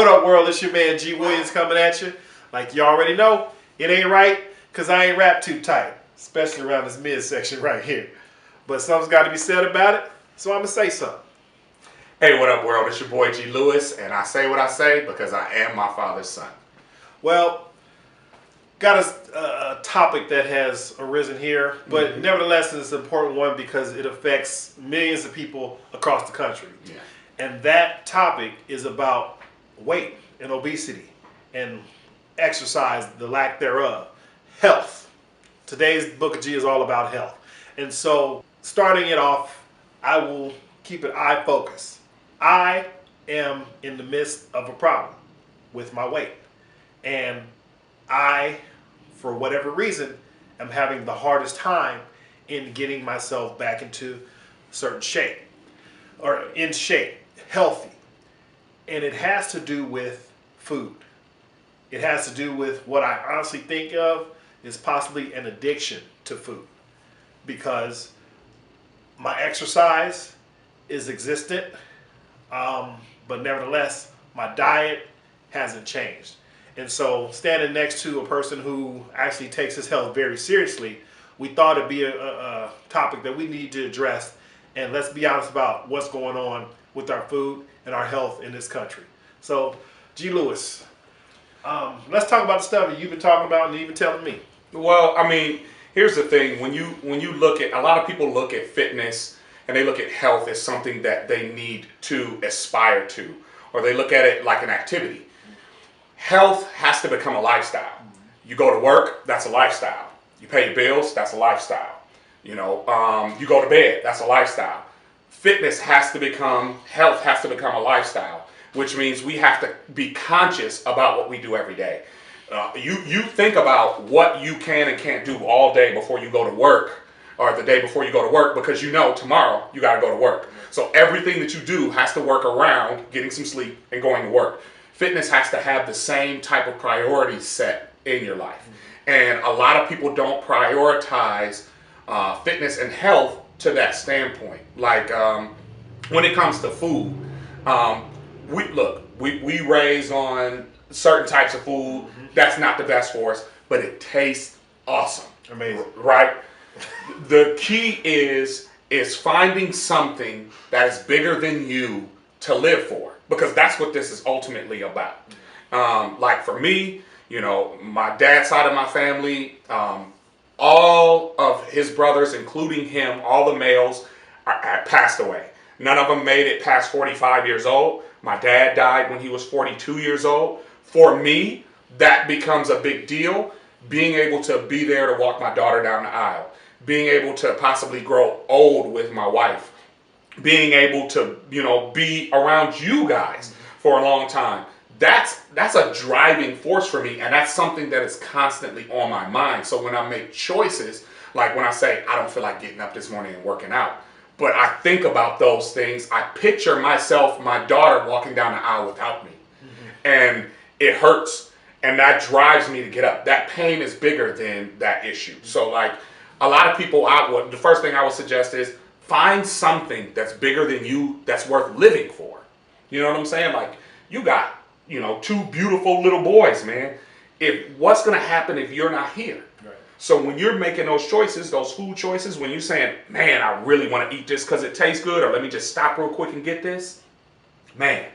up, world? It's your man G Williams coming at you. Like you already know, it ain't right because I ain't wrapped too tight, especially around this midsection right here. But something's got to be said about it, so I'm going to say something. Hey, what up, world? It's your boy G Lewis, and I say what I say because I am my father's son. Well, got a topic that has arisen here, but nevertheless it's an important one because it affects millions of people across the country. Yeah. And that topic is about weight and obesity and exercise, the lack thereof, health. Today's Book of G is all about health. And so starting it off, I will keep it eye focused. I am in the midst of a problem with my weight. And I, for whatever reason, am having the hardest time in getting myself back into certain shape, or in shape, healthy. And it has to do with food. It has to do with what I honestly think of is possibly an addiction to food, because my exercise is existent, but nevertheless, my diet hasn't changed. And so standing next to a person who actually takes his health very seriously, we thought it'd be a topic that we need to address. And let's be honest about what's going on with our food and our health in this country. So, G. Lewis, let's talk about the stuff that you've been talking about and even telling me. Well, I mean, here's the thing. When you look at, a lot of people look at fitness and they look at health as something that they need to aspire to, or they look at it like an activity. Health has to become a lifestyle. You go to work, that's a lifestyle. You pay your bills, that's a lifestyle. You go to bed, that's a lifestyle. Fitness has to become, health has to become a lifestyle, which means we have to be conscious about what we do every day. You think about what you can and can't do all day before you go to work, or the day before you go to work, because you know tomorrow you got to go to work. So everything that you do has to work around getting some sleep and going to work. Fitness has to have the same type of priorities set in your life. And a lot of people don't prioritize fitness and health to that standpoint. Like when it comes to food, we raise on certain types of food that's not the best for us, but it tastes awesome. Amazing. Right? The key is finding something that is bigger than you to live for, because that's what this is ultimately about. Like for me, my dad's side of my family, all of his brothers, including him, all the males, are passed away. None of them made it past 45 years old. My dad died when he was 42 years old. For me, that becomes a big deal, being able to be there to walk my daughter down the aisle, being able to possibly grow old with my wife, being able to, be around you guys for a long time. That's a driving force for me, and that's something that is constantly on my mind. So when I make choices, like when I say I don't feel like getting up this morning and working out, but I think about those things, I picture myself, my daughter walking down the aisle without me, and it hurts, and that drives me to get up. That pain is bigger than that issue. So like a lot of people, the first thing I would suggest is find something that's bigger than you that's worth living for. You know what I'm saying? Like you got, two beautiful little boys, man. What's going to happen if you're not here? Right. So when you're making those choices, those food choices, when you're saying, man, I really want to eat this because it tastes good, or let me just stop real quick and get this, man,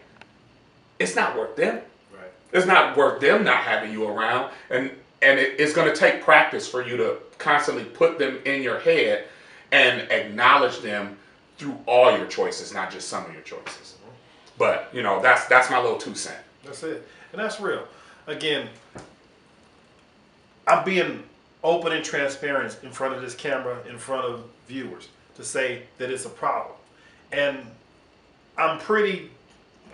it's not worth them. Right. It's not worth them not having you around. And it's going to take practice for you to constantly put them in your head and acknowledge them through all your choices, not just some of your choices. But, that's my little 2 cents. That's it. And that's real. Again, I'm being open and transparent in front of this camera, in front of viewers, to say that it's a problem. And I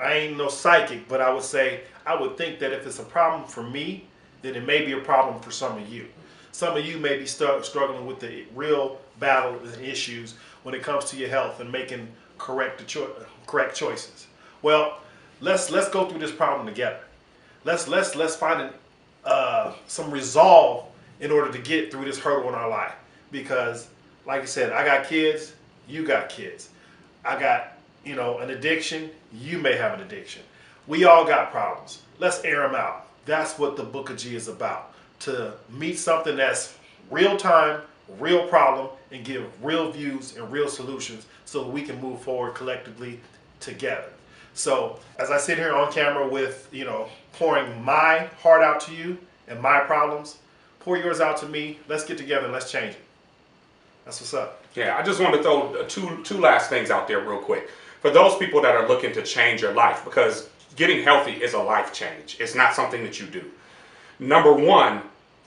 ain't no psychic, but I would think that if it's a problem for me, then it may be a problem for some of you. Some of you may be struggling with the real battle and issues when it comes to your health and making correct choices. Well, let's go through this problem together. Let's find some resolve in order to get through this hurdle in our life. Because, like I said, I got kids, you got kids. I got, an addiction, you may have an addiction. We all got problems. Let's air them out. That's what the Book of G is about. To meet something that's real time, real problem, and give real views and real solutions so we can move forward collectively together. So as I sit here on camera with, pouring my heart out to you and my problems, pour yours out to me. Let's get together and let's change it. That's what's up. Yeah, I just want to throw two last things out there real quick. For those people that are looking to change your life, because getting healthy is a life change. It's not something that you do. Number one,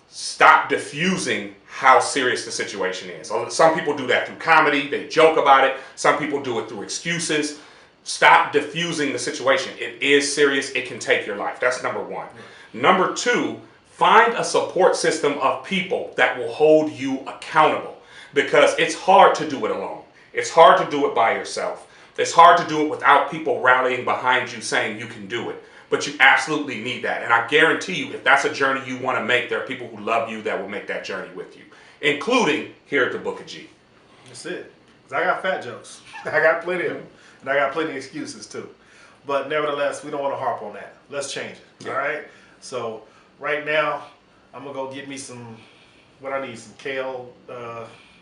stop diffusing how serious the situation is. Some people do that through comedy. They joke about it. Some people do it through excuses. Stop diffusing the situation. It is serious. It can take your life. That's number one. Number two, find a support system of people that will hold you accountable, because it's hard to do it alone. It's hard to do it by yourself. It's hard to do it without people rallying behind you saying you can do it. But you absolutely need that. And I guarantee you, if that's a journey you want to make, there are people who love you that will make that journey with you, including here at the Book of G. That's it. 'Cause I got fat jokes. I got plenty of them. And I got plenty of excuses too. But nevertheless, we don't want to harp on that. Let's change it. Yeah. All right? So right now, I'm going to go get me some kale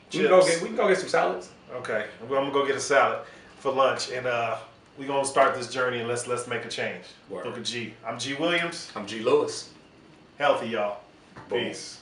chips. We can go get some salads. Okay. I'm going to go get a salad for lunch. And we're going to start this journey and let's make a change. Word. Book of G. I'm G Williams. I'm G Lewis. Healthy, y'all. Boom. Peace.